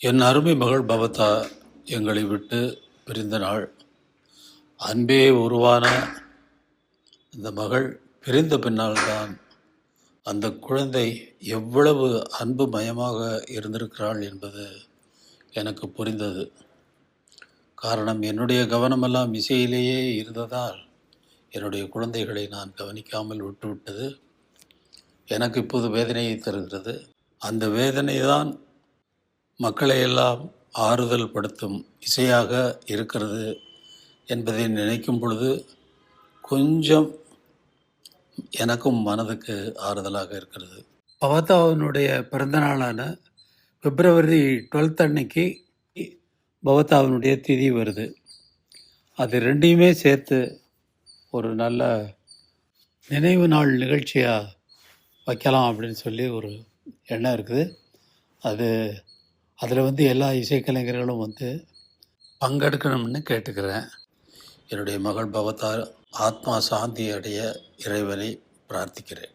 என் அருமை மகள் பவதா எங்களை விட்டு பிரிந்த நாள். அன்பே உருவான இந்த மகள் பிரிந்த பின்னால்தான் அந்த குழந்தை எவ்வளவு அன்பு மயமாக இருந்திருக்கிறாள் என்பது எனக்கு புரிந்தது. காரணம், என்னுடைய கவனமெல்லாம் இசையிலேயே இருந்ததால் என்னுடைய குழந்தைகளை நான் கவனிக்காமல் விட்டுவிட்டது எனக்கு இப்போது வேதனையை தருகிறது. அந்த வேதனை தான் மக்களை எல்லாம் ஆறுதல் படுத்தும் இசையாக இருக்கிறது என்பதை நினைக்கும் பொழுது கொஞ்சம் எனக்கும் மனதுக்கு ஆறுதலாக இருக்கிறது. பவதாவினுடைய பிறந்த நாளான பிப்ரவரி 12 அன்னைக்கு பவதாவினுடைய திதி வருது. அது ரெண்டையுமே சேர்த்து ஒரு நல்ல நினைவு நாள் நிகழ்ச்சியாக வைக்கலாம் அப்படின்னு சொல்லி ஒரு எண்ணம் இருக்குது. அதில் எல்லா இசைக்கலைஞர்களும் பங்கெடுக்கணும்னு கேட்டுக்கிறேன். என்னுடைய மகள் பவதா ஆத்மா சாந்தி அடைய இறைவனை பிரார்த்திக்கிறேன்.